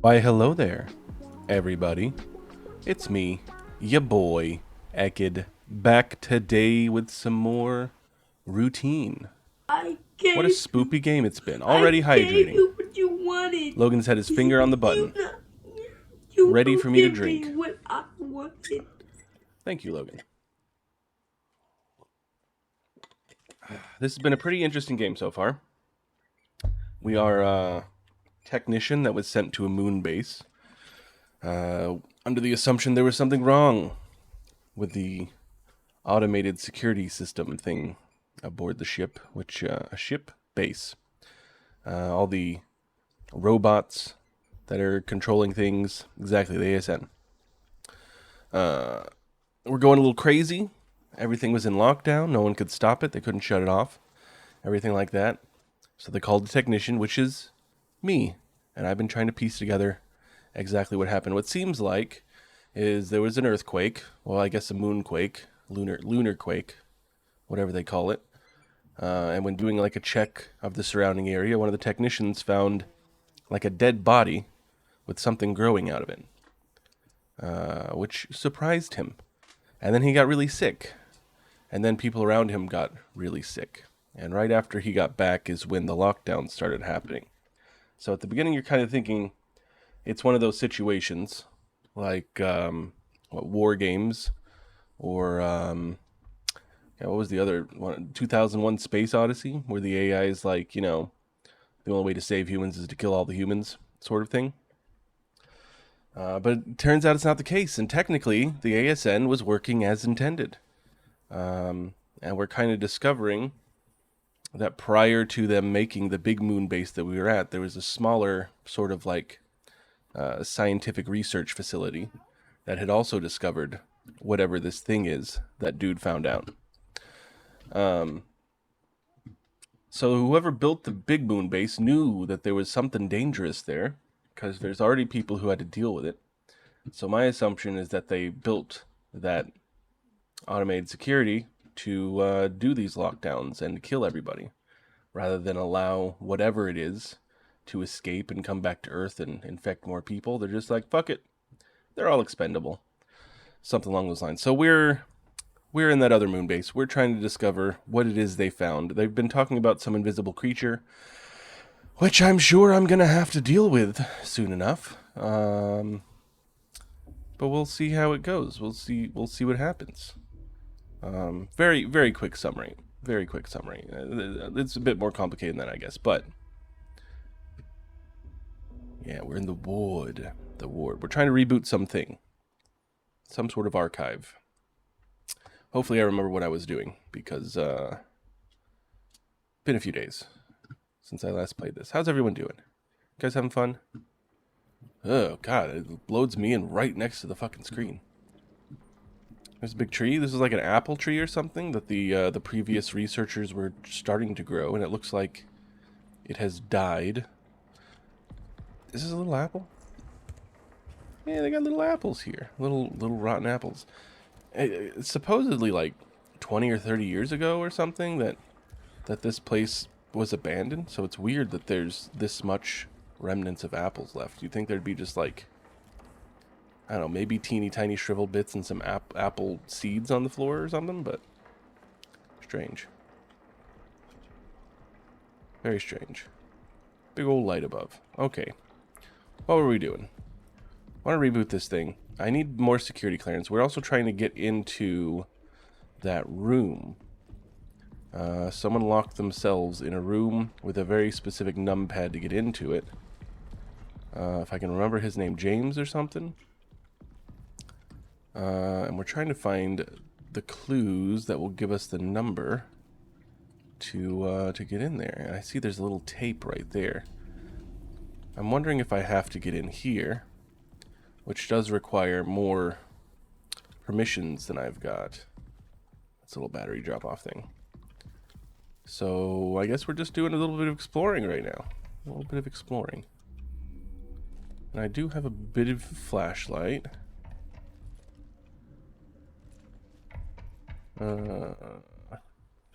Why, hello there, everybody. It's me, ya boy, Ekid, back today with some more routine. I What a gave you, spoopy game it's been. I Already gave hydrating. you what you wanted. Logan's had his finger on the You button, not, you ready for don't me to give me drink. what I wanted. Thank you, Logan. This has been a pretty interesting game so far. We are a technician that was sent to a moon base under the assumption there was something wrong with the automated security system thing aboard the ship, which a ship base. All the robots that are controlling things, exactly the ASN. We're going a little crazy. Everything was in lockdown. No one could stop it. They couldn't shut it off. Everything like that. So they called the technician, which is me. And I've been trying to piece together exactly what happened. What seems like is there was an earthquake. Well, I guess a moonquake, lunar quake, whatever they call it. And when doing like a check of the surrounding area, one of the technicians found like a dead body with something growing out of it, which surprised him. And then he got really sick. And then people around him got really sick. And right after he got back is when the lockdown started happening. So at the beginning, you're kind of thinking it's one of those situations like War Games or what was the other one? 2001 Space Odyssey, where the AI is like, the only way to save humans is to kill all the humans, sort of thing. But it turns out it's not the case, and technically, the ASN was working as intended. And we're kind of discovering that prior to them making the big moon base that we were at, there was a smaller sort of like scientific research facility that had also discovered whatever this thing is that dude found out. So whoever built the big moon base knew that there was something dangerous there because there's already people who had to deal with it. So my assumption is that they built that automated security to do these lockdowns and kill everybody rather than allow whatever it is to escape and come back to Earth and infect more people. They're just like, fuck it. They're all expendable. Something along those lines. So we're in that other moon base. We're trying to discover what it is they found. They've been talking about some invisible creature, which I'm sure I'm gonna have to deal with soon enough. But we'll see how it goes. We'll see what happens. Very very quick summary. Very quick summary. It's a bit more complicated than that, I guess, but yeah, we're in the ward. The ward. We're trying to reboot something, some sort of archive. Hopefully, I remember what I was doing because been a few days since I last played this. How's everyone doing? You guys having fun? Oh god, it loads me in right next to the fucking screen. There's a big tree. This is like an apple tree or something that the previous researchers were starting to grow, and it looks like it has died. Is this a little apple? Yeah, they got little apples here. Little rotten apples. It's supposedly like 20 or 30 years ago or something that this place was abandoned. So it's weird that there's this much remnants of apples left. You'd think there'd be just like, I don't know, maybe teeny tiny shriveled bits and some apple seeds on the floor or something, but strange. Very strange. Big old light above. Okay. What were we doing? I want to reboot this thing. I need more security clearance. We're also trying to get into that room. Someone locked themselves in a room with a very specific numpad to get into it. If I can remember his name, James or something. And we're trying to find the clues that will give us the number to get in there. And I see there's a little tape right there. I'm wondering if I have to get in here, which does require more permissions than I've got. That's a little battery drop-off thing. So I guess we're just doing a little bit of exploring right now. A little bit of exploring. And I do have a bit of flashlight.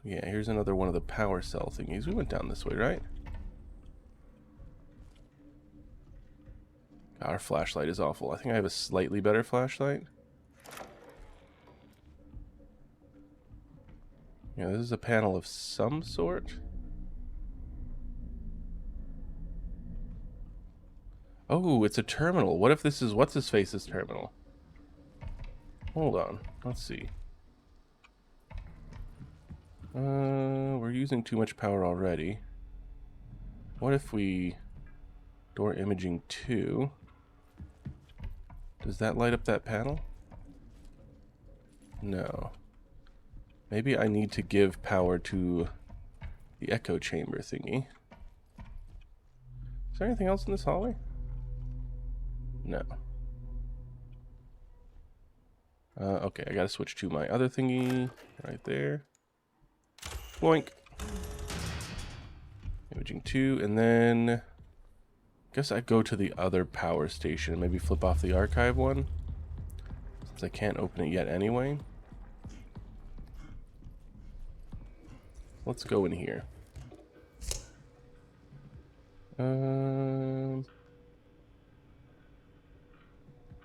Yeah, here's another one of the power cell thingies. We went down this way, right? God, our flashlight is awful. I think I have a slightly better flashlight. Yeah, this is a panel of some sort. Oh, it's a terminal. What if this is what's-his-face's terminal? Hold on. Let's see. We're using too much power already. What if we... Door imaging 2. Does that light up that panel? No. Maybe I need to give power to the echo chamber thingy. Is there anything else in this hallway? No. Okay, I gotta switch to my other thingy right there. Boink. Imaging 2, and then... guess I'd go to the other power station and maybe flip off the archive one. Since I can't open it yet anyway. Let's go in here.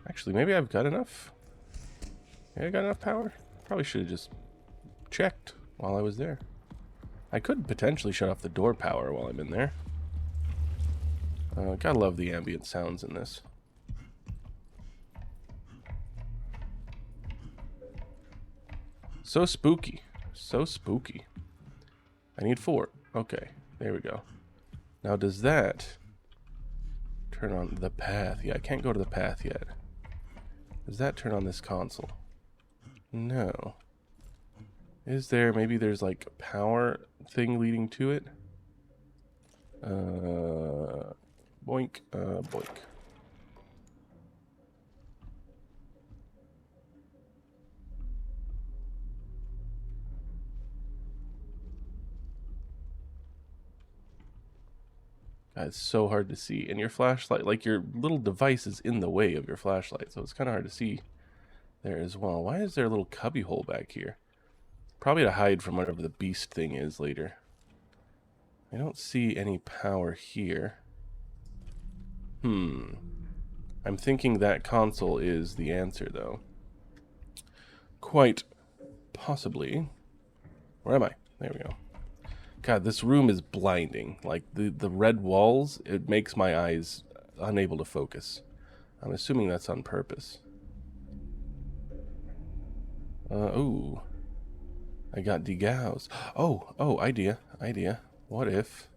Actually, maybe I've got enough. Yeah, I got enough power. Probably should have just checked while I was there. I could potentially shut off the door power while I'm in there. Gotta love the ambient sounds in this. So spooky. So spooky. I need 4. Okay, there we go. Now does that turn on the path? Yeah, I can't go to the path yet. Does that turn on this console? No. Is there, maybe there's like a power thing leading to it? Boink, boink. God, it's so hard to see. And your flashlight, like your little device is in the way of your flashlight, so it's kind of hard to see there as well. Why is there a little cubby hole back here? Probably to hide from whatever the beast thing is later. I don't see any power here. I'm thinking that console is the answer, though. Quite possibly. Where am I? There we go. God, this room is blinding. Like, the red walls, it makes my eyes unable to focus. I'm assuming that's on purpose. Ooh. I got degauss. Oh, idea. What if...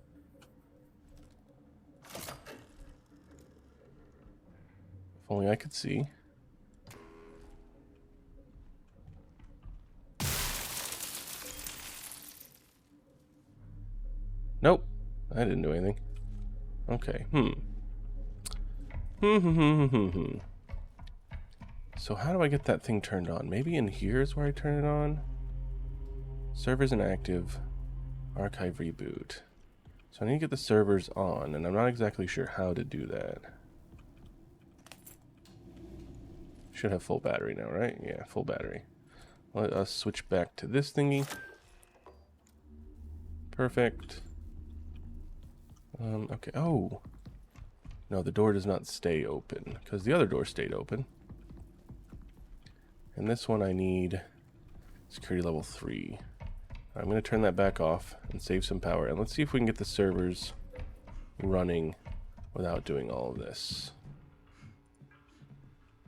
If only I could see. Nope. I didn't do anything. Okay. So how do I get that thing turned on? Maybe in here is where I turn it on? Servers inactive. Archive reboot. So I need to get the servers on, and I'm not exactly sure how to do that. Should have full battery now, right? Yeah, full battery. Let us switch back to this thingy. Perfect. Okay. Oh. No, the door does not stay open, because the other door stayed open. And this one I need security level 3. I'm going to turn that back off and save some power. And let's see if we can get the servers running without doing all of this.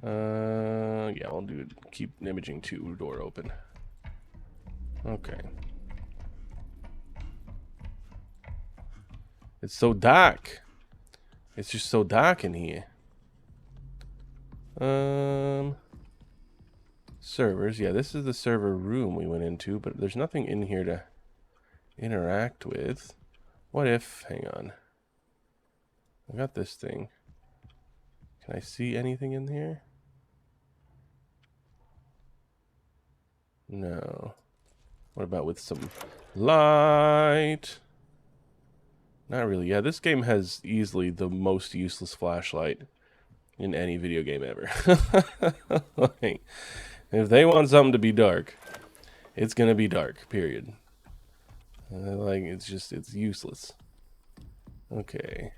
Yeah, I'll do it. Keep imaging 2 door open. Okay. It's so dark. It's just so dark in here. Servers. Yeah, this is the server room we went into, but there's nothing in here to interact with. What if... Hang on. I got this thing. Can I see anything in here? No. What about with some light? Not really. Yeah, this game has easily the most useless flashlight in any video game ever. Like, if they want something to be dark, it's gonna be dark, period. Like, it's useless. Okay.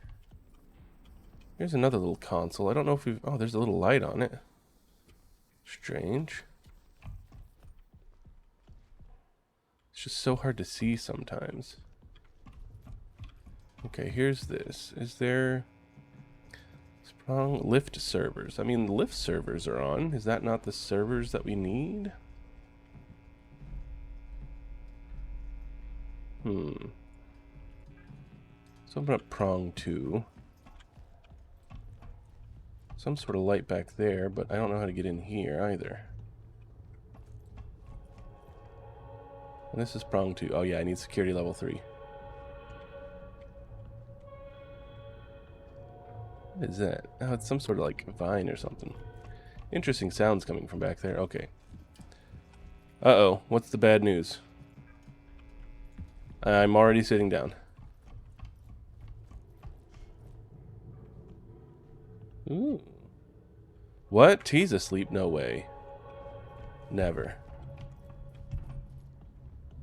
Here's another little console. I don't know if we've... Oh, there's a little light on it. Strange. It's just so hard to see sometimes. Okay, here's this. Is there... Sprung lift servers. I mean, lift servers are on. Is that not the servers that we need? Let's open up prong 2. Some sort of light back there, but I don't know how to get in here either. And this is prong 2. Oh yeah, I need security level 3. What is that? Oh, it's some sort of like vine or something. Interesting sounds coming from back there. Okay. Uh-oh. What's the bad news? I'm already sitting down. Ooh. What? T's asleep? No way. Never.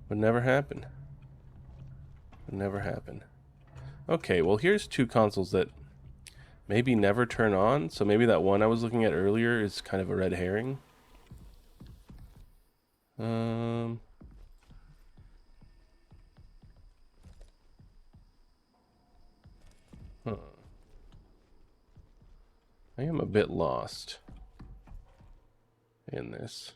Would never happen. Would never happen. Okay, well here's 2 consoles that maybe never turn on. So maybe that one I was looking at earlier is kind of a red herring. Huh. I am a bit lost in this.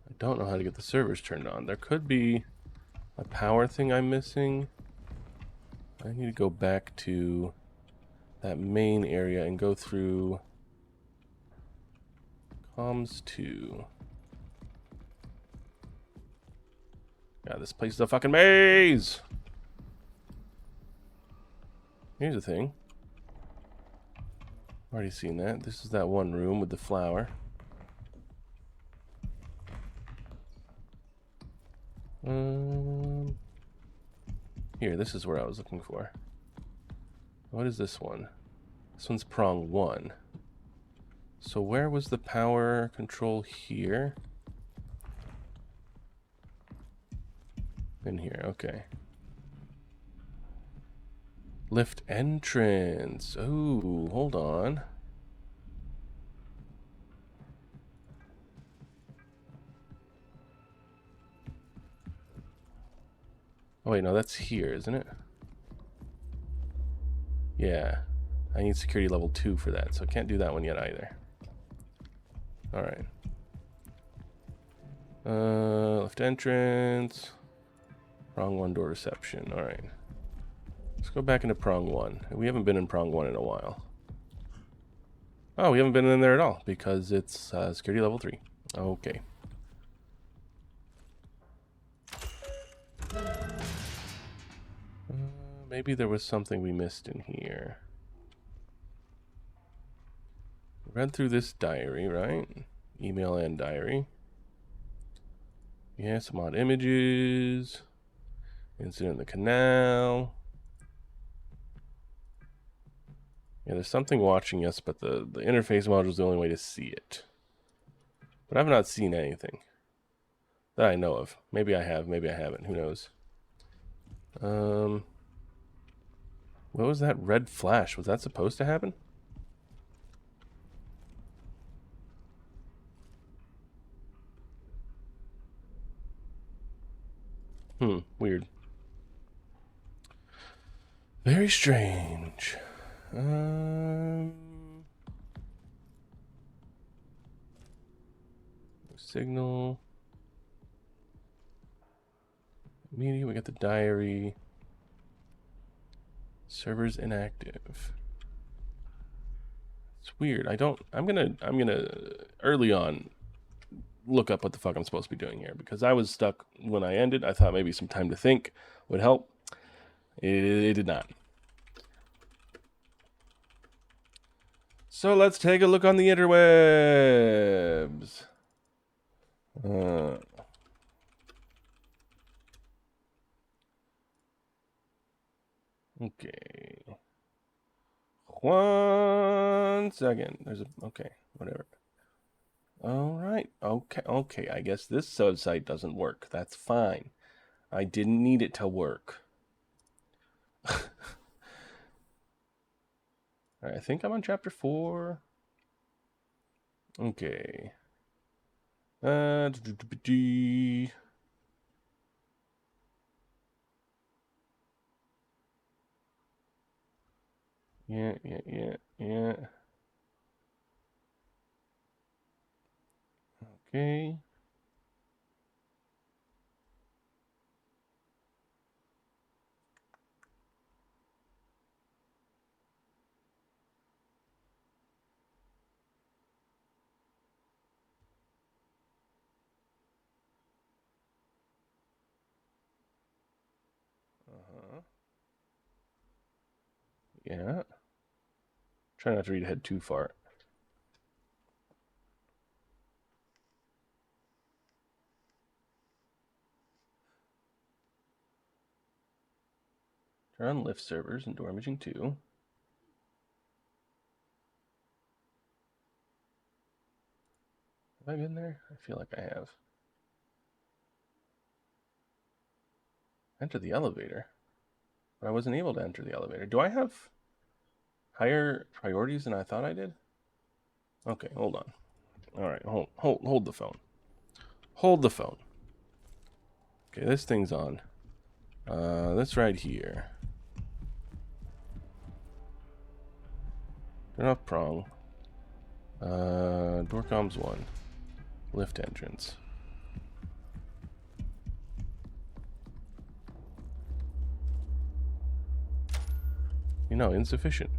I don't know how to get the servers turned on. There could be a power thing I'm missing. I need to go back to that main area and go through comms 2. Yeah, this place is a fucking maze! Here's the thing. Already seen that. This is that one room with the flower. Here, this is where I was looking for. What is this one? This one's prong 1. So where was the power control here? In here, okay. Lift entrance. Oh, hold on. Oh wait, no, that's here, isn't it? Yeah. I need security level 2 for that, so I can't do that one yet either. Alright. Left entrance. Prong 1 door reception. Alright. Let's go back into prong 1. We haven't been in prong 1 in a while. Oh, we haven't been in there at all because it's security level 3. Okay. Maybe there was something we missed in here. Read through this diary, right? Email and diary. Yeah, some odd images. Incident in the canal. Yeah, there's something watching us, but the interface module is the only way to see it. But I've not seen anything that I know of. Maybe I have, maybe I haven't. Who knows? What was that red flash? Was that supposed to happen? Weird. Very strange. Signal. Media, we got the diary. Server's inactive. It's weird. I'm gonna early on look up what the fuck I'm supposed to be doing here, because I was stuck when I ended. I thought maybe some time to think would help. It did not. So let's take a look on the interwebs. Okay. 1 second. Okay, whatever. All right. Okay. Okay. I guess this website doesn't work. That's fine. I didn't need it to work. All right. I think I'm on chapter 4. Okay. Yeah, yeah, yeah. Okay. Uh-huh. Yeah. Try not to read ahead too far. Turn on lift servers and door imaging 2. Have I been there? I feel like I have. Enter the elevator. But I wasn't able to enter the elevator. Do I have higher priorities than I thought I did? Okay, hold on. All right, hold the phone. Hold the phone. Okay, this thing's on. This right here. Turn off prong. Door comms 1. Lift entrance. You know, insufficient.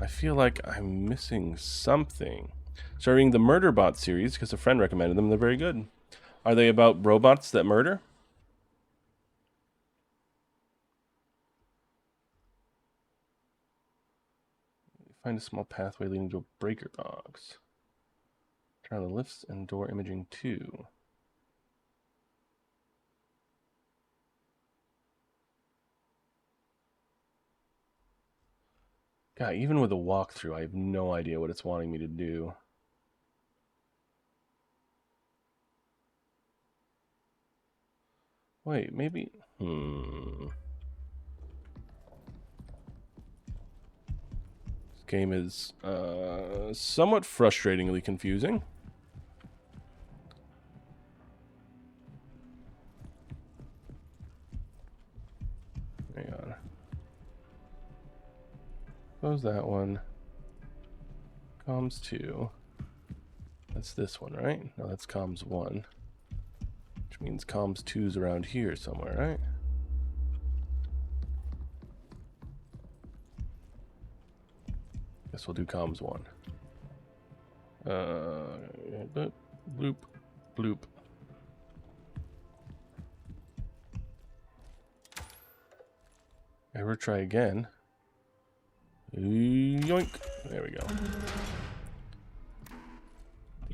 I feel like I'm missing something. Started reading the Murderbot series because a friend recommended them. They're very good. Are they about robots that murder? Find a small pathway leading to a breaker box. Turn on the lifts and door imaging 2. God, even with a walkthrough, I have no idea what it's wanting me to do. Wait, maybe... This game is somewhat frustratingly confusing. Hang on. Close that one. Comms 2. That's this one, right? No, that's comms 1. Which means comms 2's around here somewhere, right? Guess we'll do comms 1. Bloop, bloop, bloop. Ever try again? Yoink. There we go.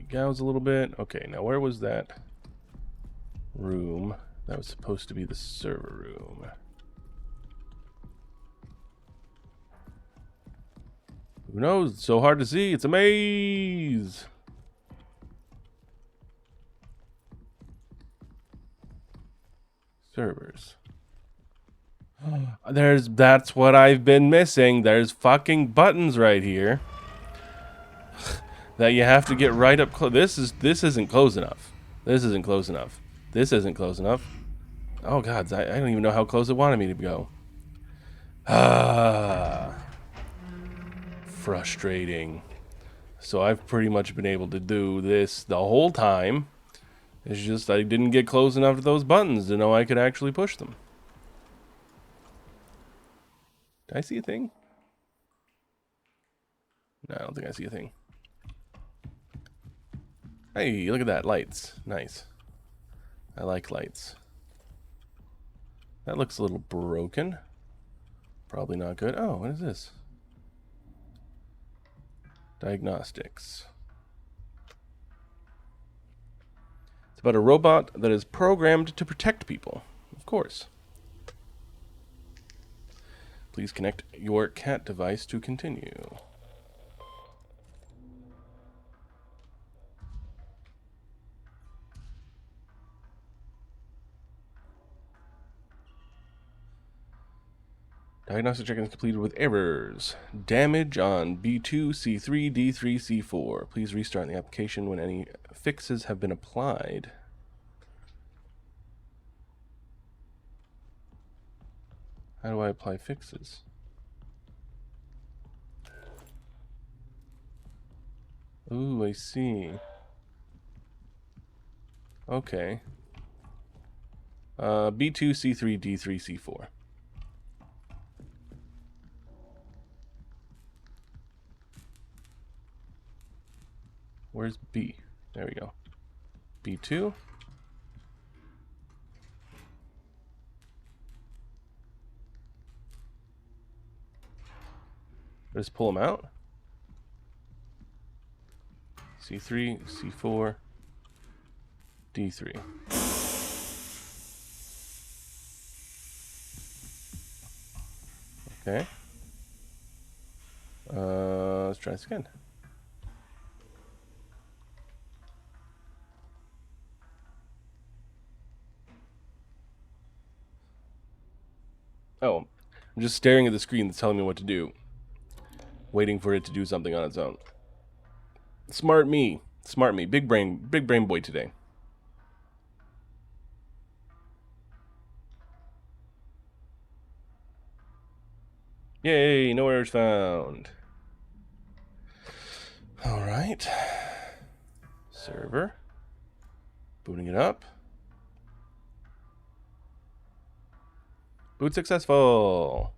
Gouge a little bit. Okay, now where was that room? That was supposed to be the server room. Who knows? It's so hard to see. It's a maze. Servers. That's what I've been missing. There's fucking buttons right here that you have to get right up close. This isn't close enough. This isn't close enough. This isn't close enough. Oh god, I don't even know how close it wanted me to go. Frustrating. So I've pretty much been able to do this the whole time. It's just I didn't get close enough to those buttons to know I could actually push them. Did I see a thing? No, I don't think I see a thing. Hey, look at that. Lights. Nice. I like lights. That looks a little broken. Probably not good. Oh, what is this? Diagnostics. It's about a robot that is programmed to protect people. Of course. Please connect your cat device to continue. Diagnostic check is completed with errors. Damage on B2, C3, D3, C4. Please restart the application when any fixes have been applied. How do I apply fixes? Ooh, I see. Okay. B2, C3, D3, C4. Where's B? There we go. B2. Just pull them out. C3, C4, D3. Okay. Let's try this again. Oh, I'm just staring at the screen that's telling me what to do. Waiting for it to do something on its own. Smart me. Smart me. Big brain boy today. Yay, no errors found. Alright. Server. Booting it up. Boot successful.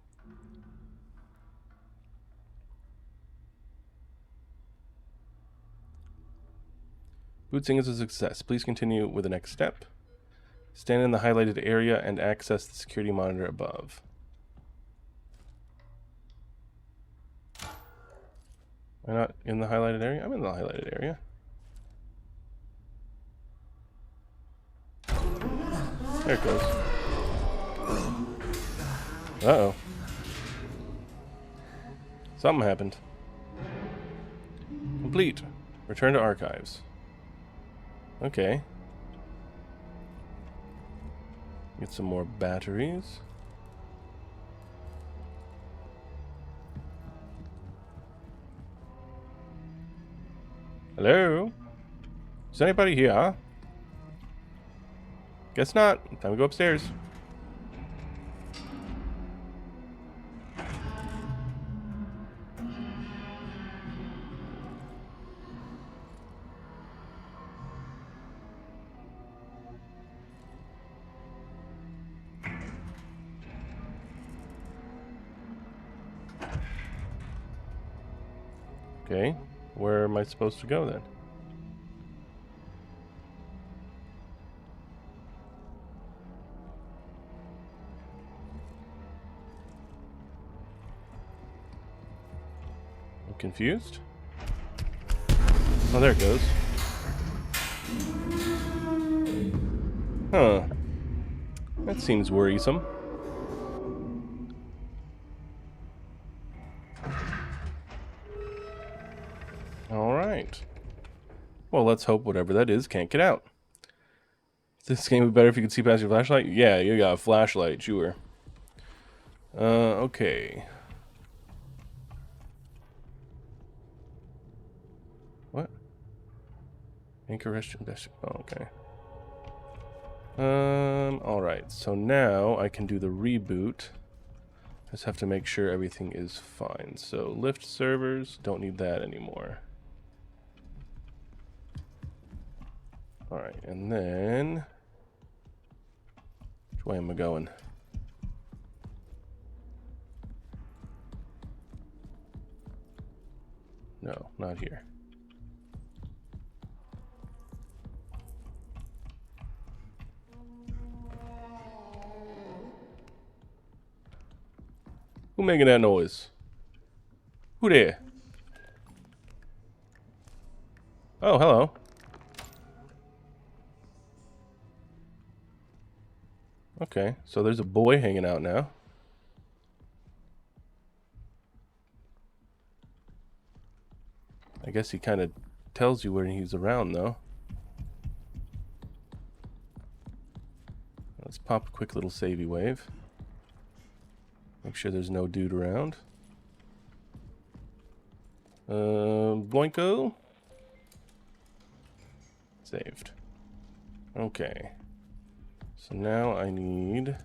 Booting is a success. Please continue with the next step. Stand in the highlighted area and access the security monitor above. Am I not in the highlighted area? I'm in the highlighted area. There it goes. Uh-oh. Something happened. Complete. Return to archives. Okay. Get some more batteries. Hello? Is anybody here? Guess not. Time to go upstairs. Okay, where am I supposed to go then? I'm confused. Oh, there it goes. Huh. That seems worrisome. Alright. Well, let's hope whatever that is can't get out. This game would be better if you could see past your flashlight? Yeah, you got a flashlight, sure. Okay. What? Anchor restroom dash. Oh, okay. Alright, so now I can do the reboot. Just have to make sure everything is fine. So, lift servers, don't need that anymore. Alright, and then... which way am I going? No, not here. Who making that noise? Who there? Oh, hello. Okay, so there's a boy hanging out now. I guess he kind of tells you when he's around, though. Let's pop a quick little savey wave. Make sure there's no dude around. Boinko. Saved. Okay. So now I need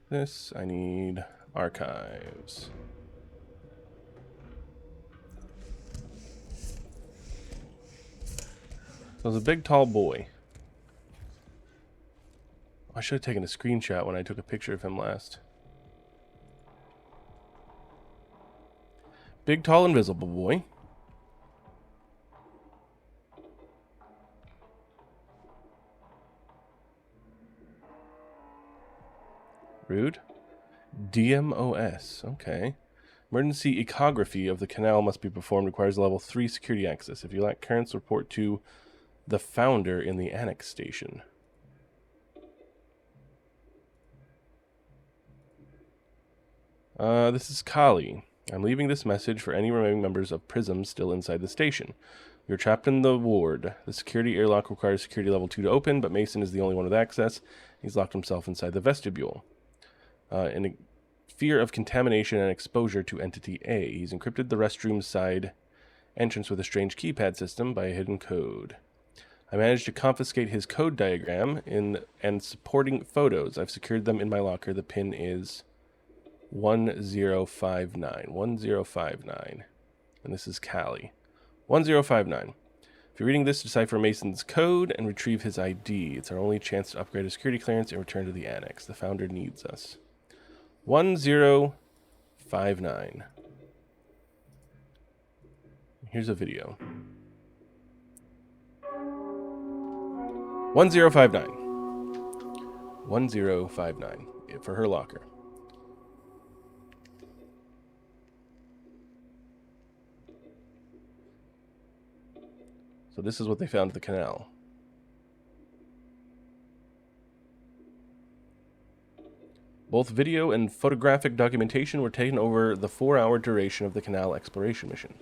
this. I need archives. So there's a big tall boy. I should have taken a screenshot when I took a picture of him last. Big, tall, invisible boy. Rude. DMOS. Okay. Emergency ecography of the canal must be performed. Requires level 3 security access. If you lack currents, report to the founder in the annex station. This is Kali. I'm leaving this message for any remaining members of PRISM still inside the station. You're trapped in the ward. The security airlock requires security level 2 to open, but Mason is the only one with access. He's locked himself inside the vestibule. In a fear of contamination and exposure to Entity A, he's encrypted the restroom side entrance with a strange keypad system by a hidden code. I managed to confiscate his code diagram and supporting photos. I've secured them in my locker. The pin is 1059. 1059. And this is Kali. 1059. If you're reading this, decipher Mason's code and retrieve his ID. It's our only chance to upgrade a security clearance and return to the annex. The founder needs us. 1059. Here's a video. 1059. 1059 for her locker. So this is what they found at the canal. Both video and photographic documentation were taken over the 4-hour duration of the canal exploration mission.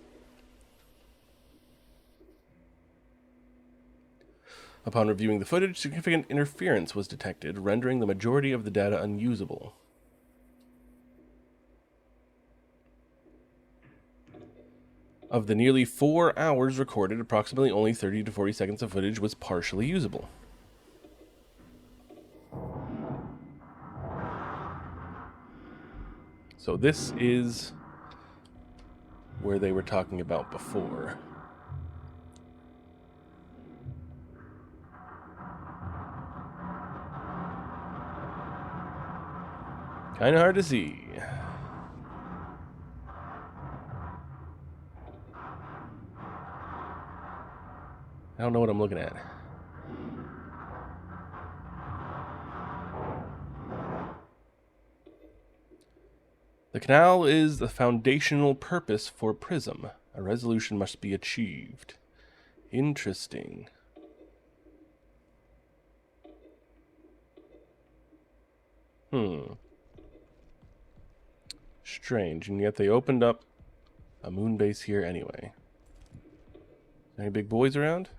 Upon reviewing the footage, significant interference was detected, rendering the majority of the data unusable. Of the nearly 4 hours recorded, approximately only 30 to 40 seconds of footage was partially usable. So this is where they were talking about before. Kind of hard to see. I don't know what I'm looking at. The canal is the foundational purpose for PRISM. A resolution must be achieved. Interesting. Strange, and yet they opened up a moon base here anyway. Any big boys around?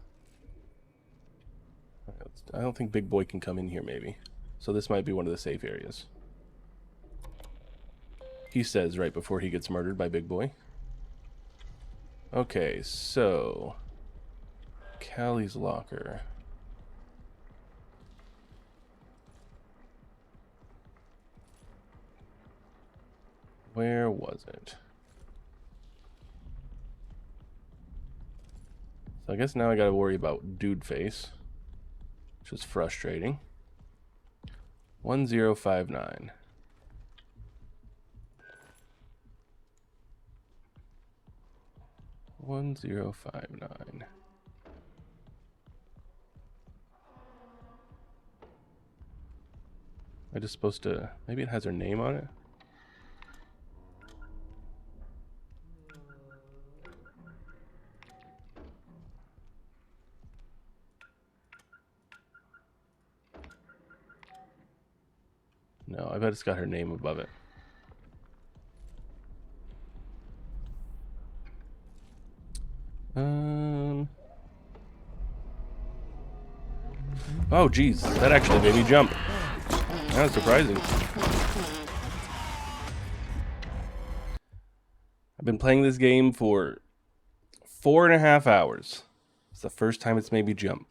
I don't think Big Boy can come in here, maybe. So this might be one of the safe areas. He says right before he gets murdered by Big Boy. Okay, so... Kali's locker. Where was it? So I guess now I gotta worry about Dude Face, which is frustrating. 1059. Am I just supposed to... Maybe it has her name on it? No, I bet it's got her name above it. Oh, geez. That actually made me jump. That's surprising. I've been playing this game for 4.5 hours. It's the first time it's made me jump.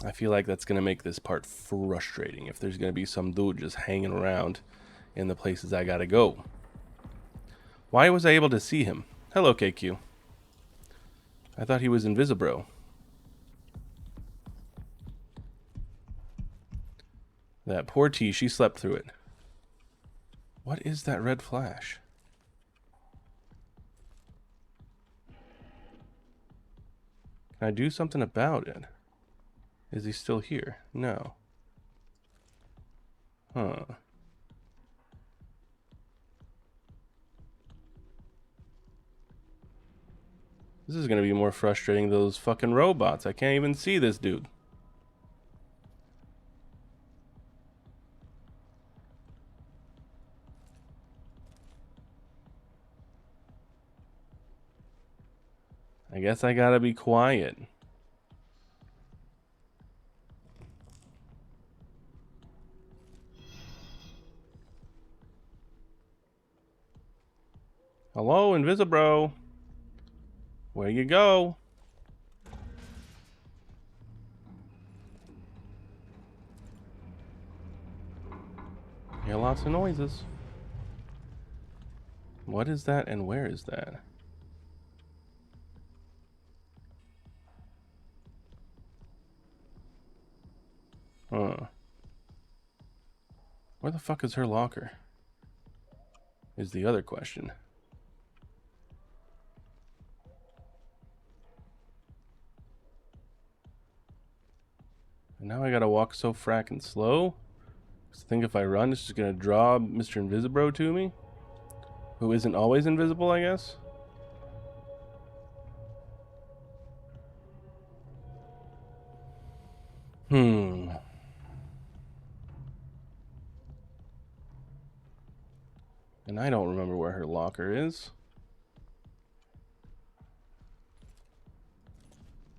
I feel like that's going to make this part frustrating if there's going to be some dude just hanging around in the places I gotta go. Why was I able to see him? Hello, KQ. I thought he was Invisibro. That poor T, she slept through it. What is that red flash? Can I do something about it? Is he still here? No. Huh. This is gonna be more frustrating than those fucking robots. I can't even see this dude. I guess I gotta be quiet. Hello, Invisibro. Where you go? Hear lots of noises. What is that and where is that? Huh. Where the fuck is her locker? Is the other question. And now I gotta walk so frackin' slow. I think if I run, it's just gonna draw Mr. Invisibro to me. Who isn't always invisible, I guess. And I don't remember where her locker is.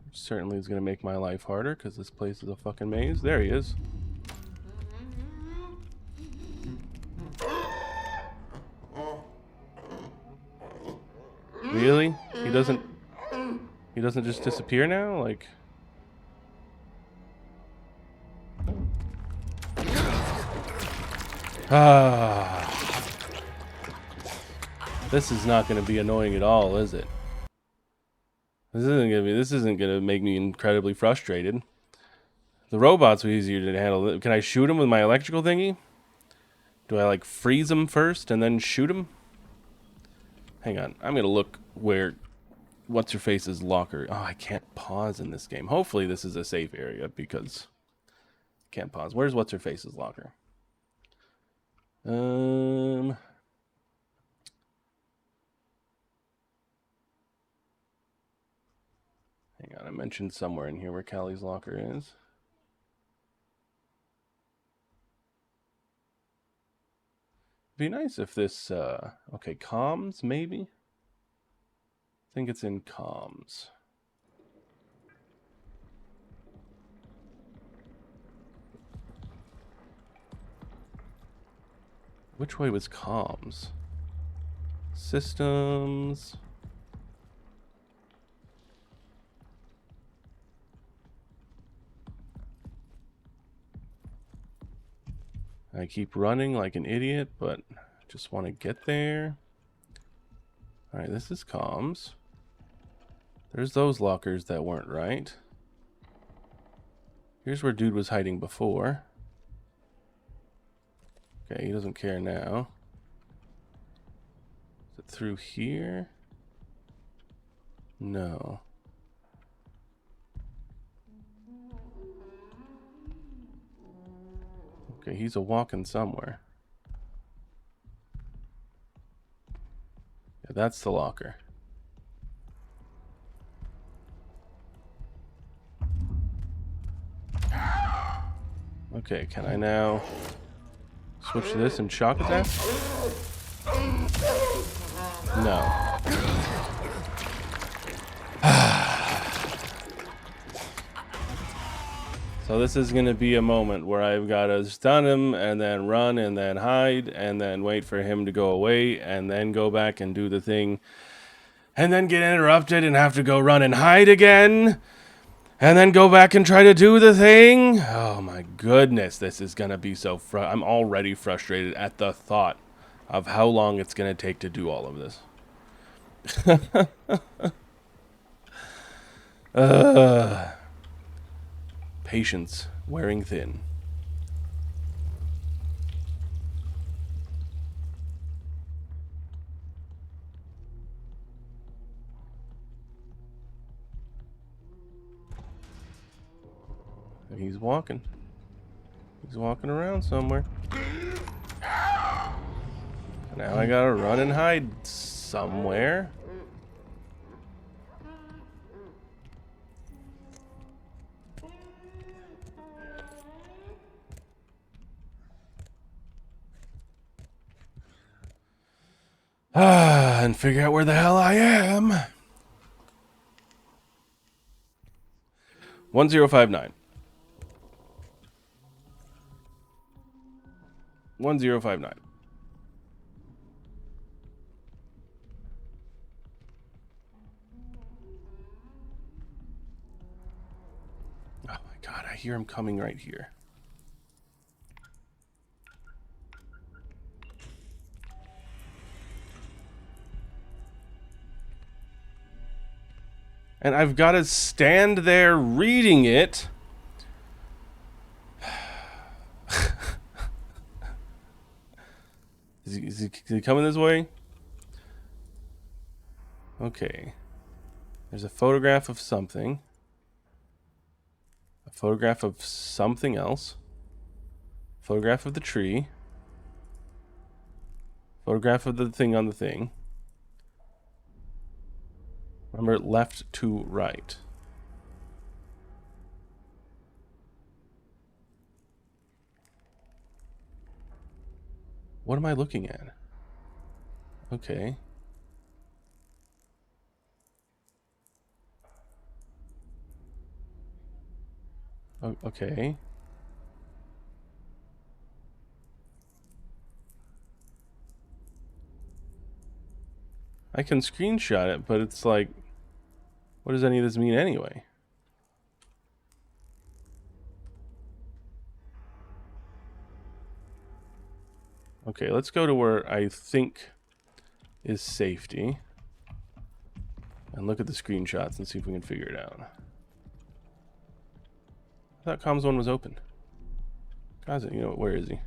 Which certainly is going to make my life harder because this place is a fucking maze. There he is. Really? He doesn't just disappear now? Like... This is not going to be annoying at all, is it? This isn't going to make me incredibly frustrated. The robots were easier to handle. Can I shoot him with my electrical thingy? Do I like freeze him first and then shoot him? Hang on. I'm going to look where What's-Her-Face's locker. Oh, I can't pause in this game. Hopefully this is a safe area because I can't pause. Where's What's-Her-Face's locker? Hang on, I mentioned somewhere in here where Callie's locker is. It'd be nice if this, okay, comms, maybe? I think it's in comms. Which way was comms? Systems... I keep running like an idiot, but I just want to get there. Alright, this is comms. There's those lockers that weren't right. Here's where dude was hiding before. Okay, he doesn't care now. Is it through here? No. Okay, he's a-walking somewhere. Yeah, that's the locker. Okay, can I now switch to this and shock attack? No. So this is going to be a moment where I've got to stun him and then run and then hide and then wait for him to go away and then go back and do the thing and then get interrupted and have to go run and hide again and then go back and try to do the thing. Oh my goodness, this is going to be so I'm already frustrated at the thought of how long it's going to take to do all of this. Patience wearing thin. He's walking. He's walking around somewhere. Now I gotta run and hide somewhere. And figure out where the hell I am. 1059. 1059. Oh my god, I hear him coming right here. And I've got to stand there reading it. Is he coming this way? Okay. There's a photograph of something. A photograph of something else. Photograph of the tree. Photograph of the thing on the thing. Remember, left to right. What am I looking at? Okay. Okay. I can screenshot it, but it's like, what does any of this mean anyway? Okay, let's go to where I think is safety. And look at the screenshots and see if we can figure it out. I thought comms 1 was open. Guys, you know, where is he?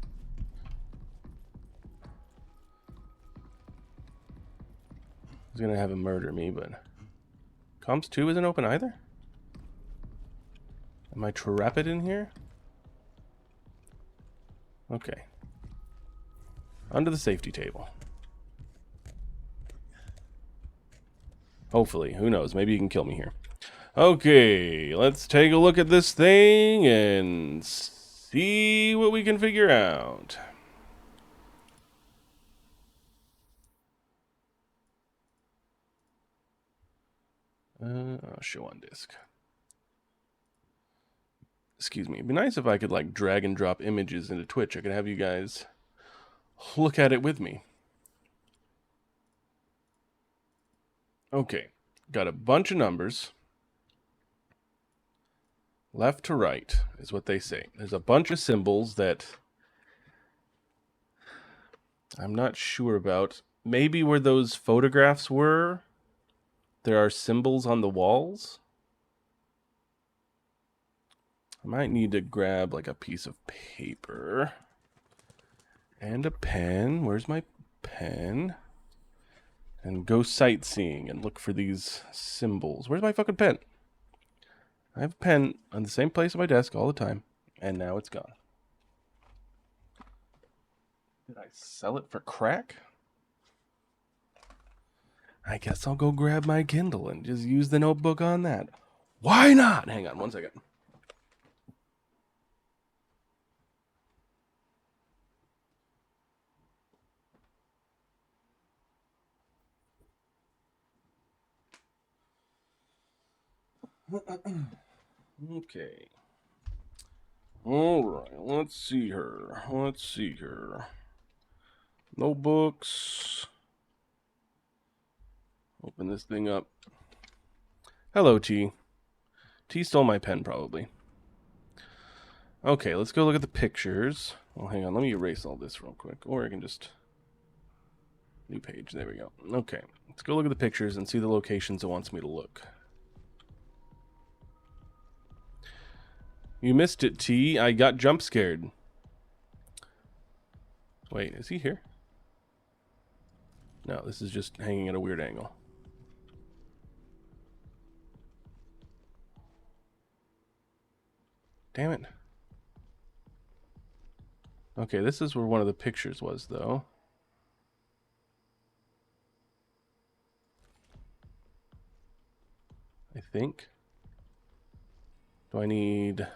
He's gonna have him murder me, but comms 2 isn't open either? Am I trapped in here? Okay. Under the safety table. Hopefully. Who knows? Maybe you can kill me here. Okay, let's take a look at this thing and see what we can figure out. Show on disk. Excuse me. It'd be nice if I could like drag and drop images into Twitch. I could have you guys look at it with me. Okay, got a bunch of numbers. Left to right is what they say. There's a bunch of symbols that I'm not sure about. Maybe where those photographs were, there are symbols on the walls. I might need to grab like a piece of paper and a pen. Where's my pen? And go sightseeing and look for these symbols. Where's my fucking pen? I have a pen on the same place on my desk all the time, and now it's gone. Did I sell it for crack? I guess I'll go grab my Kindle and just use the notebook on that. Why not? Hang on one second. Okay. Alright, let's see her. Let's see her. No books. Open this thing up. Hello, T. T stole my pen, probably. Okay, let's go look at the pictures. Well, hang on. Let me erase all this real quick. Or I can just... New page. There we go. Okay. Let's go look at the pictures and see the locations it wants me to look. You missed it, T. I got jump scared. Wait, is he here? No, this is just hanging at a weird angle. Damn it. Okay, this is where one of the pictures was, though. I think. Do I need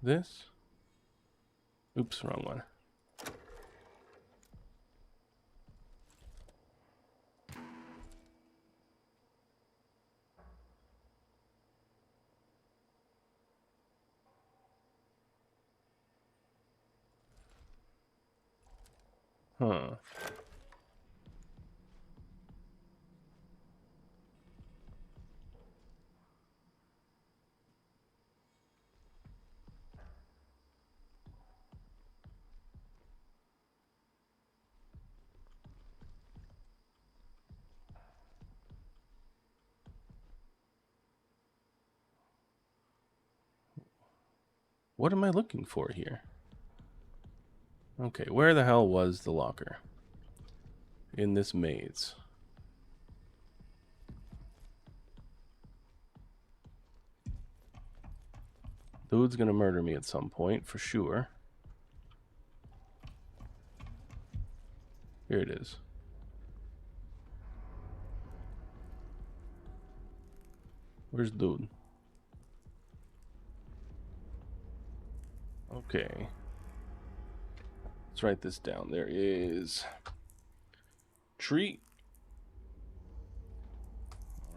this? Oops, wrong one. Huh. What am I looking for here? Okay, where the hell was the locker? In this maze. Dude's gonna murder me at some point, for sure. Here it is. Where's Dude? Okay. Let's write this down. There is tree.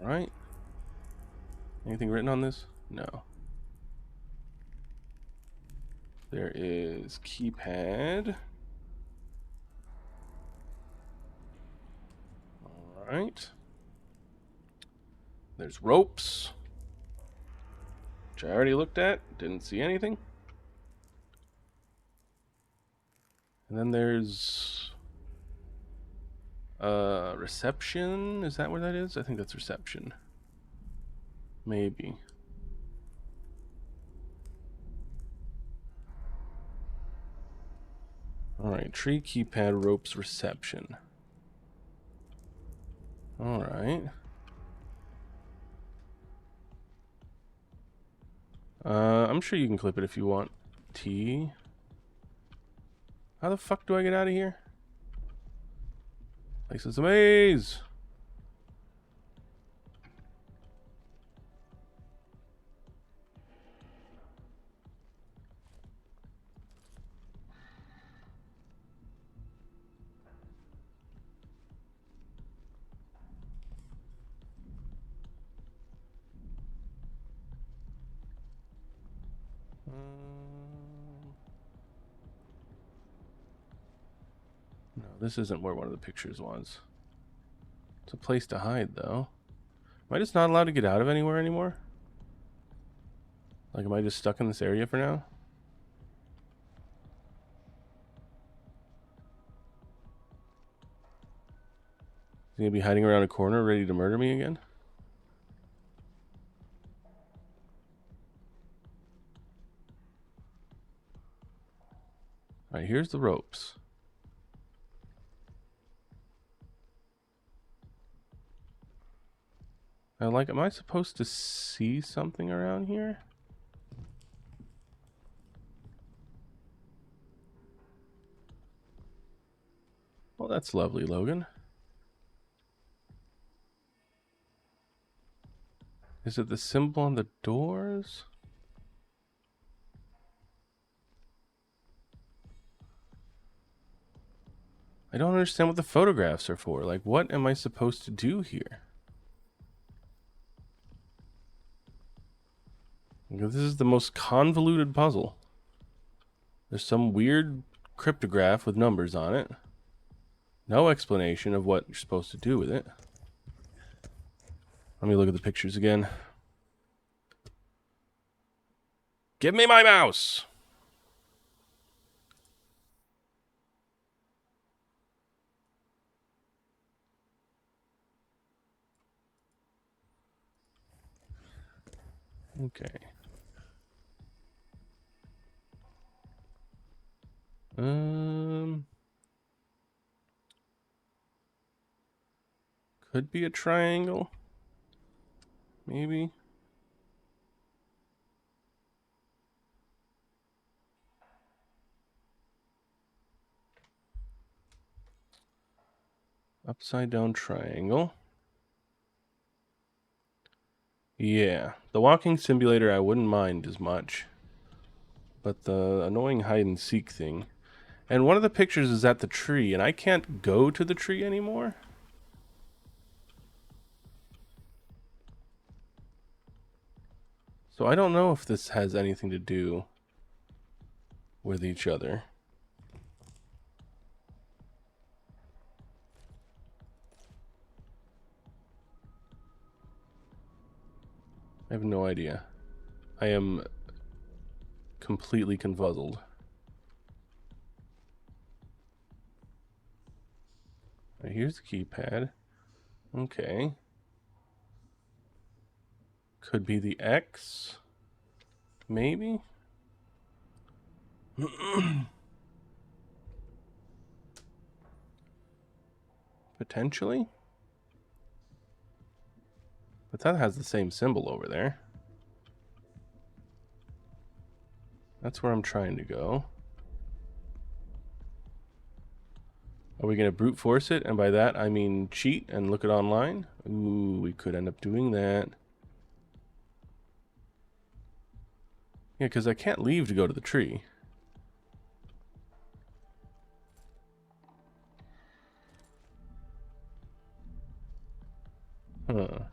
Alright. Anything written on this? No. There is keypad. Alright. There's ropes, which I already looked at. Didn't see anything. And then there's reception. Is that where that is? I think that's reception. Maybe. Alright, tree, keypad, ropes, reception. Alright. I'm sure you can clip it if you want. T. How the fuck do I get out of here? Place is a maze. No, this isn't where one of the pictures was. It's a place to hide, though. Am I just not allowed to get out of anywhere anymore? Like, am I just stuck in this area for now? Is he gonna be hiding around a corner ready to murder me again? Alright, here's the ropes. Now, like, am I supposed to see something around here? Well, that's lovely, Logan. Is it the symbol on the doors? I don't understand what the photographs are for. Like, what am I supposed to do here? This is the most convoluted puzzle. There's some weird cryptograph with numbers on it. No explanation of what you're supposed to do with it. Let me look at the pictures again. Give me my mouse! Okay. Could be a triangle. Maybe. Upside down triangle. Yeah. The walking simulator I wouldn't mind as much. But the annoying hide and seek thing. And one of the pictures is at the tree, and I can't go to the tree anymore? So I don't know if this has anything to do with each other. I have no idea. I am completely confuzzled. Right, here's the keypad. Okay. Could be the X. Maybe? Potentially? But that has the same symbol over there. That's where I'm trying to go. Are we going to brute force it? And by that, I mean cheat and look it online? Ooh, we could end up doing that. Yeah, because I can't leave to go to the tree. Huh.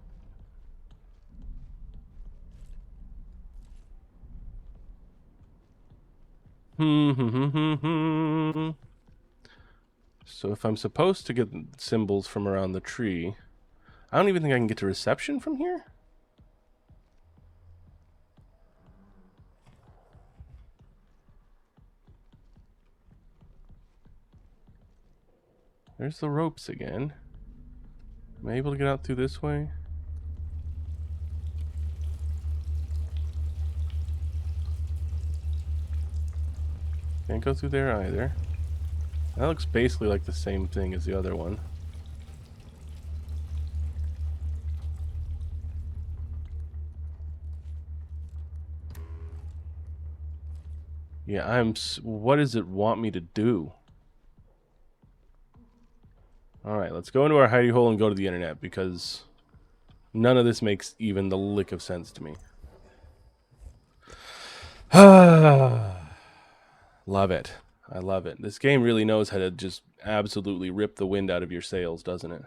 So if I'm supposed to get symbols from around the tree, I don't even think I can get to reception from here? There's the ropes again. Am I able to get out through this way? Can't go through there either. That looks basically like the same thing as the other one. Yeah, what does it want me to do? Alright, let's go into our hidey hole and go to the internet, because none of this makes even the lick of sense to me. Love it. I love it. This game really knows how to just absolutely rip the wind out of your sails, doesn't it?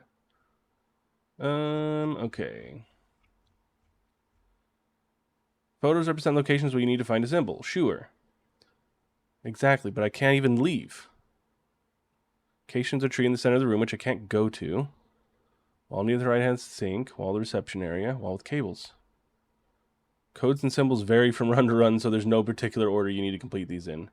Okay. Photos represent locations where you need to find a symbol. Sure. Exactly, but I can't even leave. Location's a tree in the center of the room, which I can't go to. Wall near the right-hand sink. Wall the reception area. Wall with cables. Codes and symbols vary from run to run, so there's no particular order you need to complete these in.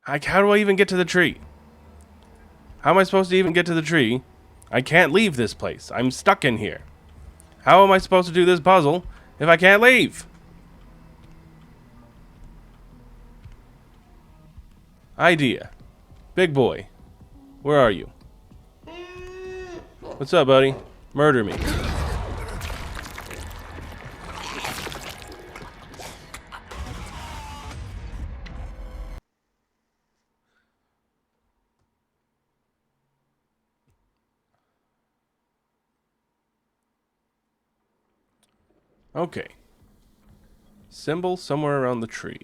How do I even get to the tree? How am I supposed to even get to the tree? I can't leave this place. I'm stuck in here. How am I supposed to do this puzzle if I can't leave? Idea. Big boy. Where are you? What's up, buddy? Murder me. Okay. Symbol somewhere around the tree.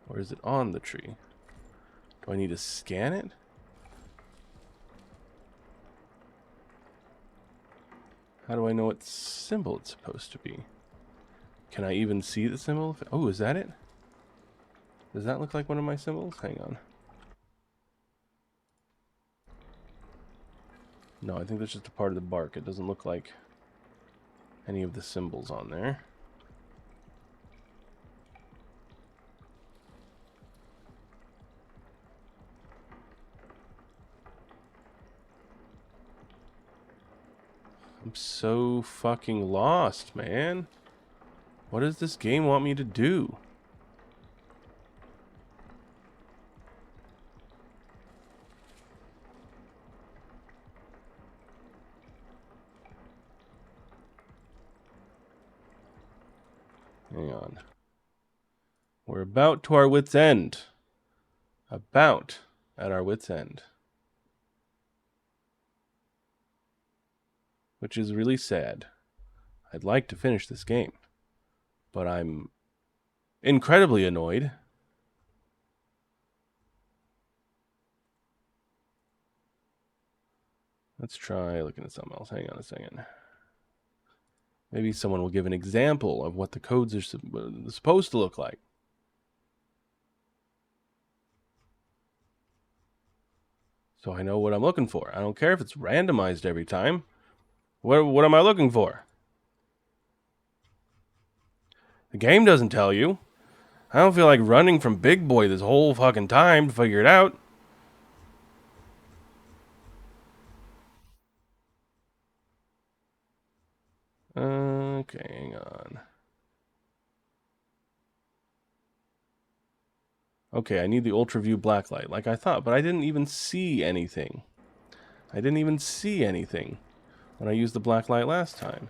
Or is it on the tree? Do I need to scan it? How do I know what symbol it's supposed to be? Can I even see the symbol? Oh, is that it? Does that look like one of my symbols? Hang on. No, I think that's just a part of the bark. It doesn't look like any of the symbols on there. I'm so fucking lost, man. What does this game want me to do? Hang on. We're about to our wit's end. About at our wit's end. Which is really sad. I'd like to finish this game, but I'm incredibly annoyed. Let's try looking at something else. Hang on a second. Maybe someone will give an example of what the codes are supposed to look like. So I know what I'm looking for. I don't care if it's randomized every time. What am I looking for? The game doesn't tell you. I don't feel like running from Big Boy this whole fucking time to figure it out. Okay, hang on. Okay, I need the Ultra View blacklight, like I thought, but I didn't even see anything. I didn't even see anything when I used the blacklight last time.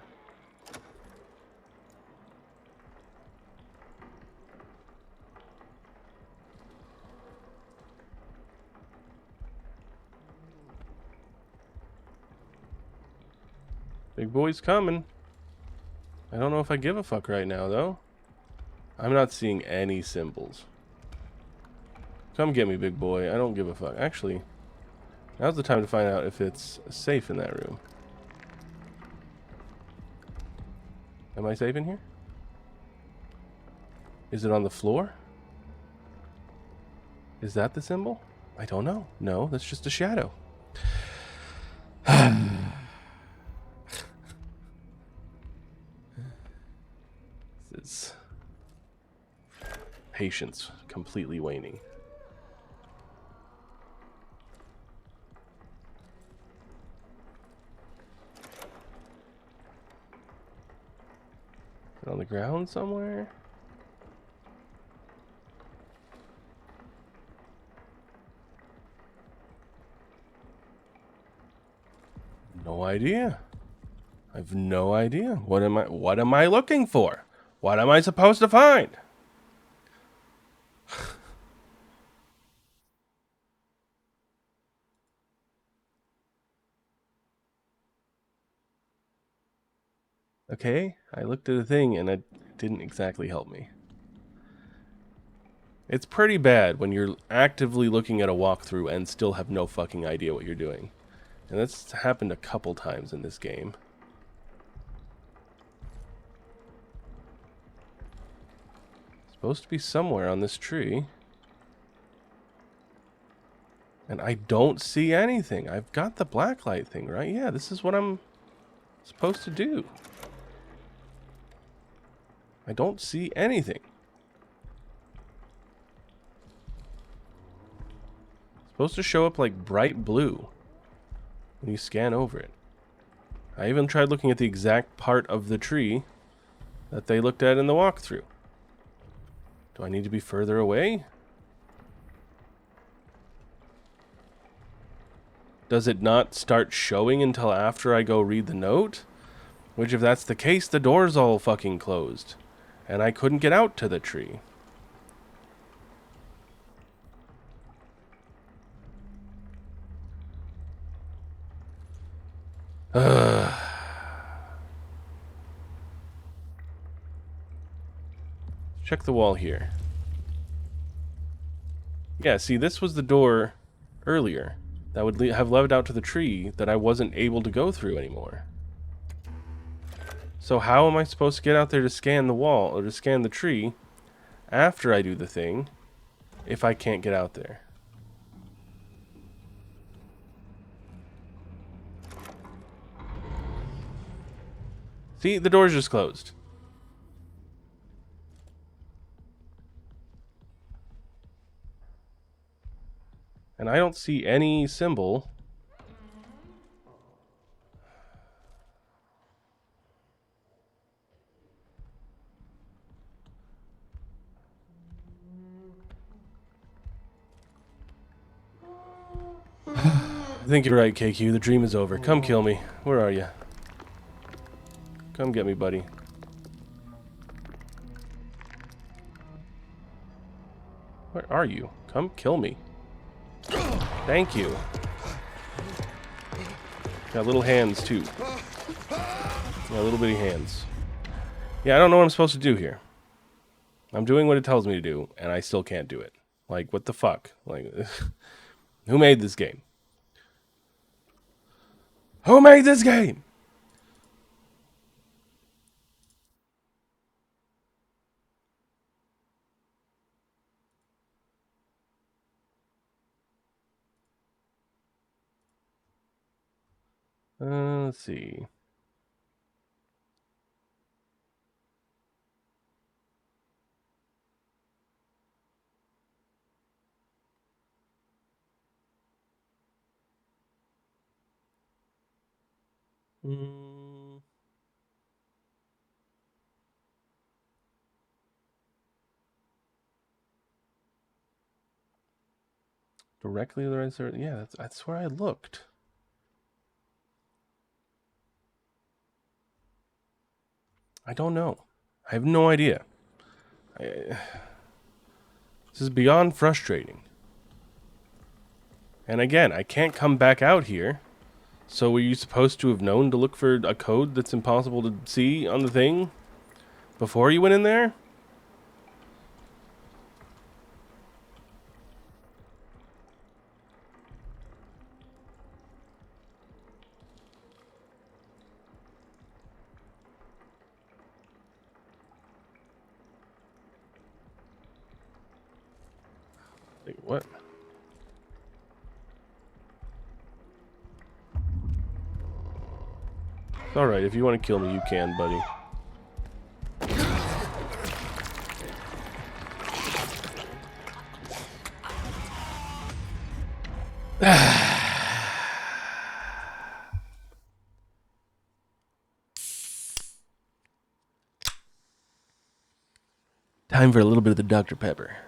Big Boy's coming. I don't know if I give a fuck right now, though. I'm not seeing any symbols. Come get me, big boy. I don't give a fuck. Actually, now's the time to find out if it's safe in that room. Am I safe in here? Is it on the floor? Is that the symbol? I don't know. No, that's just a shadow. This is patience completely waning. Is it on the ground somewhere? No idea. I've no idea. What am I looking for? What am I supposed to find? Okay, I looked at a thing and it didn't exactly help me. It's pretty bad when you're actively looking at a walkthrough and still have no fucking idea what you're doing. And that's happened a couple times in this game. It's supposed to be somewhere on this tree. And I don't see anything. I've got the blacklight thing, right? Yeah, this is what I'm supposed to do. I don't see anything. It's supposed to show up like bright blue when you scan over it. I even tried looking at the exact part of the tree that they looked at in the walkthrough. Do I need to be further away? Does it not start showing until after I go read the note? Which, if that's the case, the door's all fucking closed. And I couldn't get out to the tree. Check the wall here. Yeah, see, this was the door earlier that would have led out to the tree that I wasn't able to go through anymore. So how am I supposed to get out there to scan the wall or to scan the tree after I do the thing if I can't get out there? See, the door's just closed. And I don't see any symbol. I think you're right, KQ. The dream is over. Come kill me. Where are you? Come get me, buddy. Where are you? Come kill me. Thank you. Got little hands, too. Got little bitty hands. Yeah, I don't know what I'm supposed to do here. I'm doing what it tells me to do, and I still can't do it. Like, what the fuck? Like, who made this game? Who made this game? Let's see. Mm. Directly to the right side. Yeah, that's where I looked. I don't know. I have no idea. This is beyond frustrating. And again, I can't come back out here. So were you supposed to have known to look for a code that's impossible to see on the thing before you went in there? Like, what? It's alright, if you want to kill me, you can, buddy. Time for a little bit of the Dr. Pepper.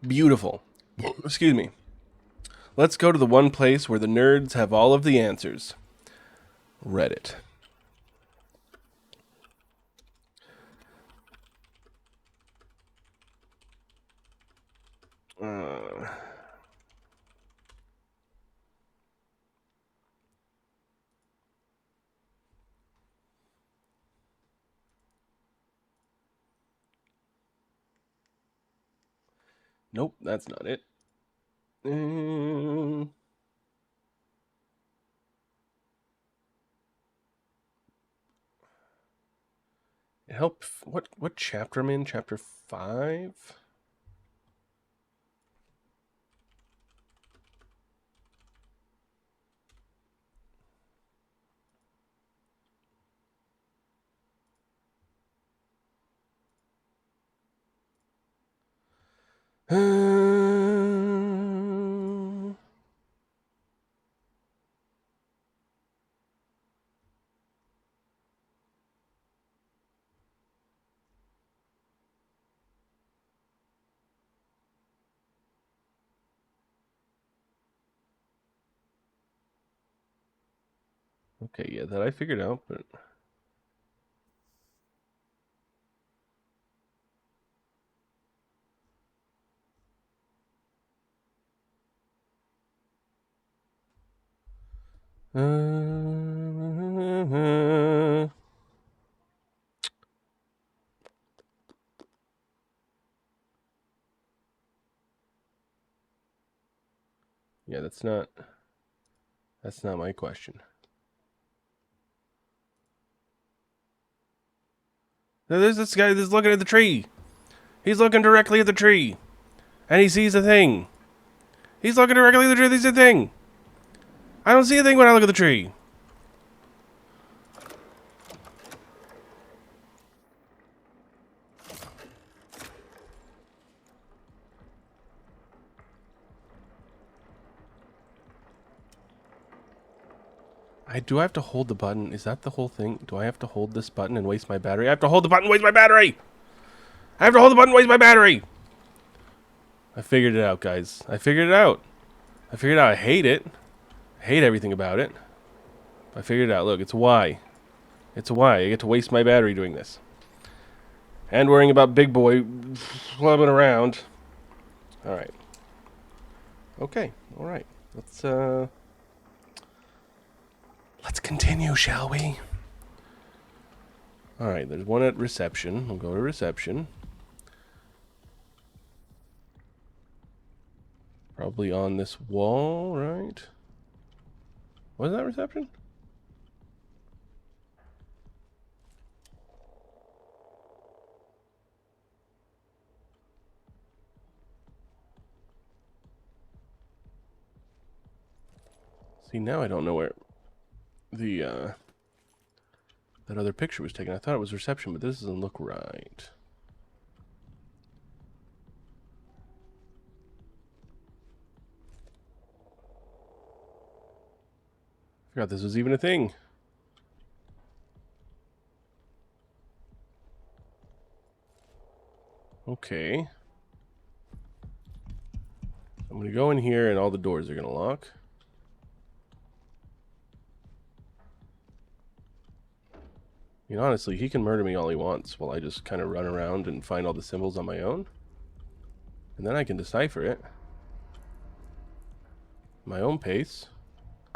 Beautiful. Excuse me. Let's go to the one place where the nerds have all of the answers. Reddit. Nope, that's not it. Help. What chapter I'm in? Chapter 5? Okay, yeah, that I figured out, but... Yeah, that's not my question. There's this guy that's looking at the tree. He's looking directly at the tree. And he sees a thing. He's looking directly at the tree. He sees a thing. I don't see a thing when I look at the tree. Do I have to hold the button? Is that the whole thing? Do I have to hold this button and waste my battery? I have to hold the button and waste my battery! I have to hold the button and waste my battery! I figured it out, guys. I figured it out. I figured out I hate it. I hate everything about it. I figured it out. Look, it's why. It's why I get to waste my battery doing this. And worrying about Big Boy flubbing around. Alright. Okay, alright. Let's continue, shall we? Alright, there's one at reception. We'll go to reception. Probably on this wall, right? Was that reception? See, now I don't know where the that other picture was taken. I thought it was reception, but this doesn't look right. I forgot this was even a thing. Okay. I'm gonna go in here and all the doors are gonna lock. I mean, honestly, he can murder me all he wants while I just kind of run around and find all the symbols on my own. And then I can decipher it. My own pace.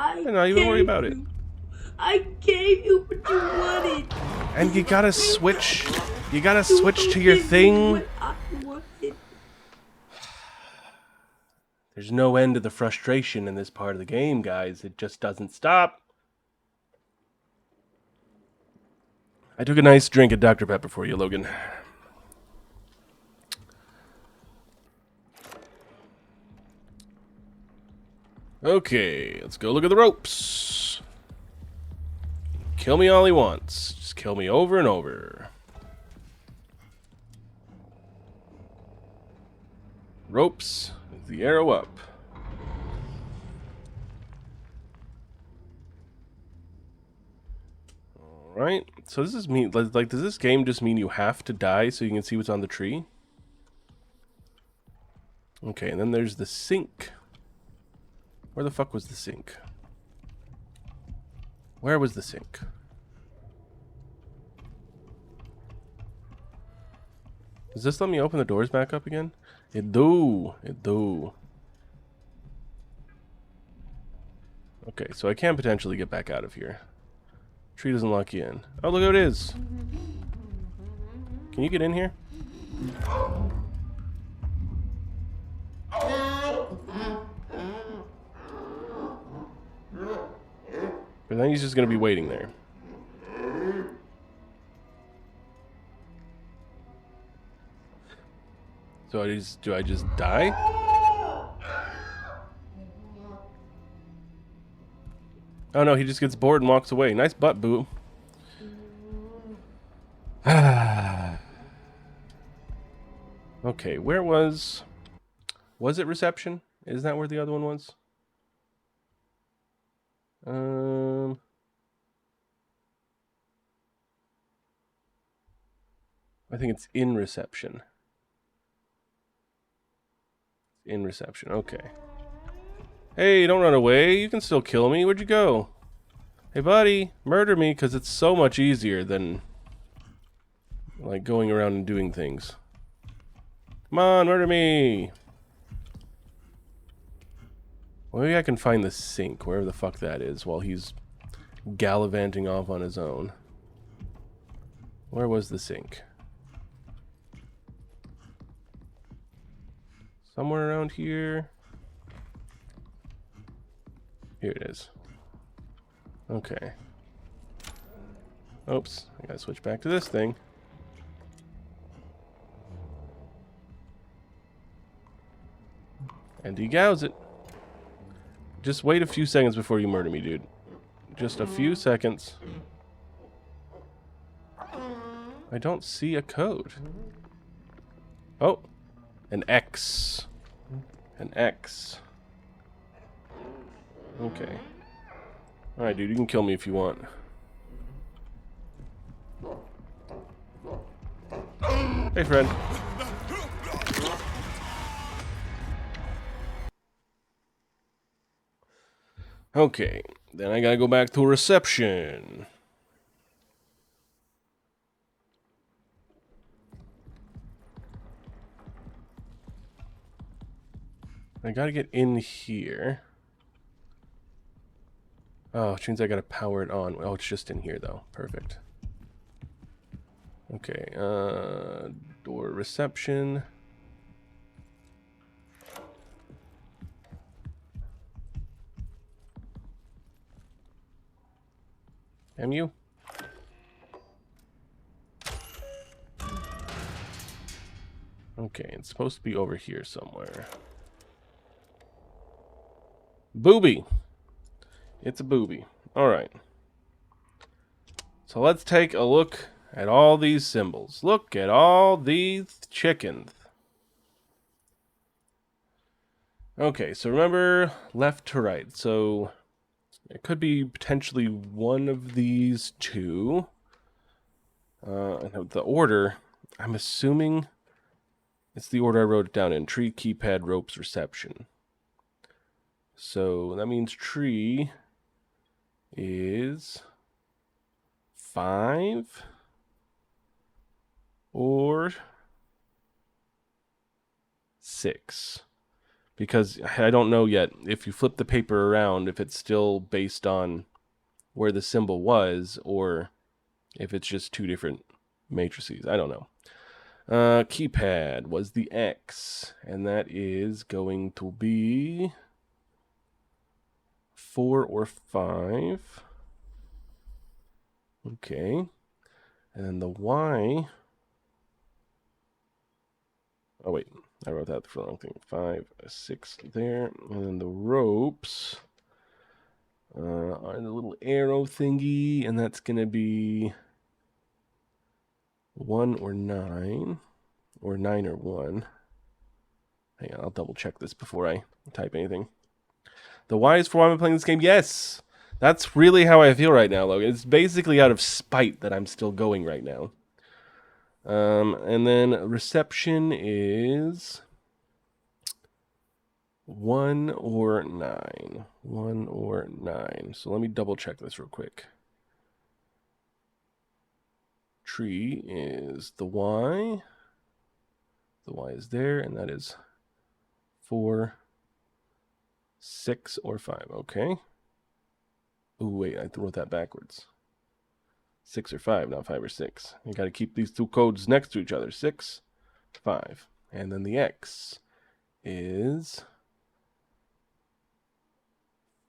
And not even worry about it. I gave you what you wanted. And you gotta switch. You gotta switch to your thing. What I wanted. There's no end to the frustration in this part of the game, guys. It just doesn't stop. I took a nice drink of Dr. Pepper for you, Logan. Okay, let's go look at the ropes. Kill me all he wants. Just kill me over and over. Ropes, the arrow up. Alright, so this is mean, like, does this game just mean you have to die so you can see what's on the tree? Okay, and then there's the sink. Where the fuck was the sink? Where was the sink? Does this let me open the doors back up again? It do. It do. Okay, so I can potentially get back out of here. Tree doesn't lock you in. Oh, look who it is. Can you get in here? But then he's just gonna be waiting there. So do I just die? Oh no, he just gets bored and walks away. Nice butt, boo. Okay, where was it reception? Is that where the other one was? I think it's in reception. In reception, okay. Hey, don't run away. You can still kill me. Where'd you go? Hey, buddy, murder me, because it's so much easier than, like, going around and doing things. Come on, murder me. Well, maybe I can find the sink, wherever the fuck that is, while he's gallivanting off on his own. Where was the sink? Somewhere around here. Here it is. Okay. Oops. I gotta switch back to this thing. And degauss it. Just wait a few seconds before you murder me, dude. Just a few seconds. I don't see a code. Oh. An X. An X. Okay. Alright, dude, you can kill me if you want. Hey, friend. Okay, then I gotta go back to reception. I gotta get in here. Oh, which means I gotta power it on. Oh, it's just in here, though. Perfect. Okay, door reception. Am you? Okay, it's supposed to be over here somewhere. Booby! It's a booby. Alright. So let's take a look at all these symbols. Look at all these chickens. Okay, so remember left to right. So it could be potentially one of these two. And the order, I'm assuming it's the order I wrote it down in. Tree, keypad, ropes, reception. So that means tree is 5 or 6. Because I don't know yet if you flip the paper around, if it's still based on where the symbol was, or if it's just two different matrices. I don't know. Keypad was the X, and that is going to be 4 or 5. Okay. And then the Y. Oh, wait. I wrote that for the wrong thing. 5, 6 there. And then the ropes are the little arrow thingy. And that's going to be 1 or 9. Or 9 or 1. Hang on, I'll double check this before I type anything. The Y is for why I'm playing this game. Yes! That's really how I feel right now, Logan. It's basically out of spite that I'm still going right now. And then reception is 1 or 9. 1 or 9. So let me double check this real quick. Tree is the Y. The Y is there, and that is 4, 6, or 5. Okay. Oh, wait, I wrote that backwards. 6 or 5, not 5 or 6. You got to keep these two codes next to each other. 6, 5. And then the X is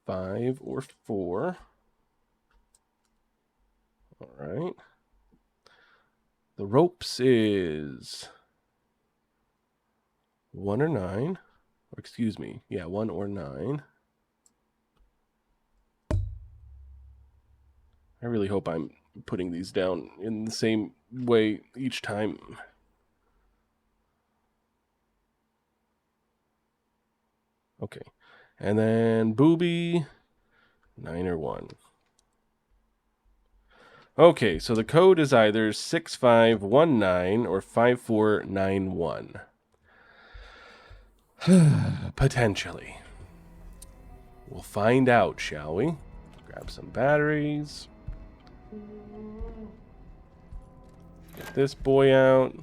5 or 4. All right. The ropes is 1 or 9. Or excuse me. Yeah, 1 or 9. I really hope I'm putting these down in the same way each time. Okay. And then booby, 9 or 1. Okay, so the code is either 6519 or 5491. Potentially. We'll find out, shall we? Grab some batteries. Get this boy out.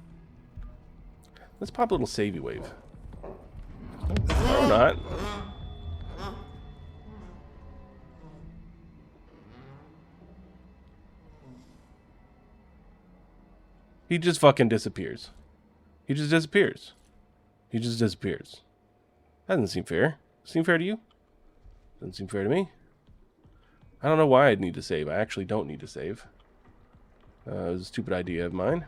Let's pop a little savey wave. Or not. He just fucking disappears. He just disappears. He just disappears. That doesn't seem fair. Seem fair to you? Doesn't seem fair to me. I don't know why I'd need to save. I actually don't need to save. It was a stupid idea of mine.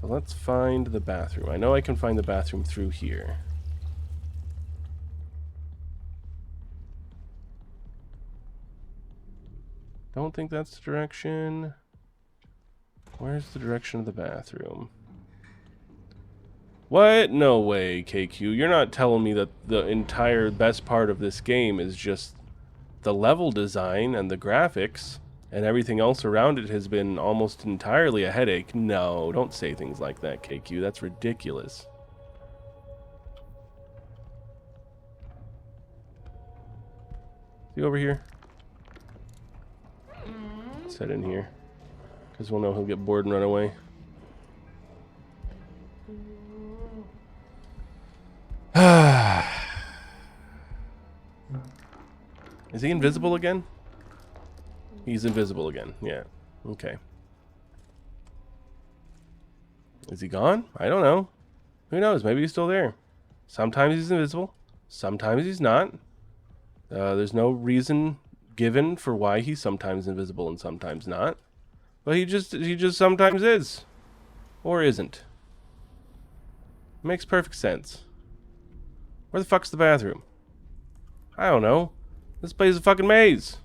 So let's find the bathroom. I know I can find the bathroom through here. Don't think that's the direction. Where's the direction of the bathroom? What? No way, KQ. You're not telling me that the entire best part of this game is just the level design and the graphics, and everything else around it has been almost entirely a headache. No, don't say things like that, KQ. That's ridiculous. See over here? Let's head in here, because we'll know he'll get bored and run away. Is he invisible again? He's invisible again. Yeah. Okay. Is he gone? I don't know. Who knows? Maybe he's still there. Sometimes he's invisible. Sometimes he's not. There's no reason given for why he's sometimes invisible and sometimes not. But he just sometimes is. Or isn't. Makes perfect sense. Where the fuck's the bathroom? I don't know. This place is a fucking maze.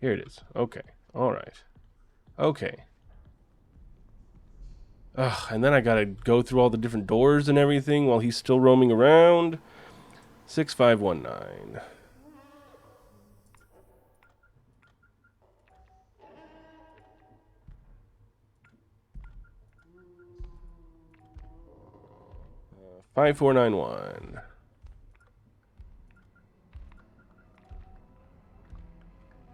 Here it is. Okay. Alright. Okay. Ugh, and then I gotta go through all the different doors and everything while he's still roaming around. 6519. Uh, 5491.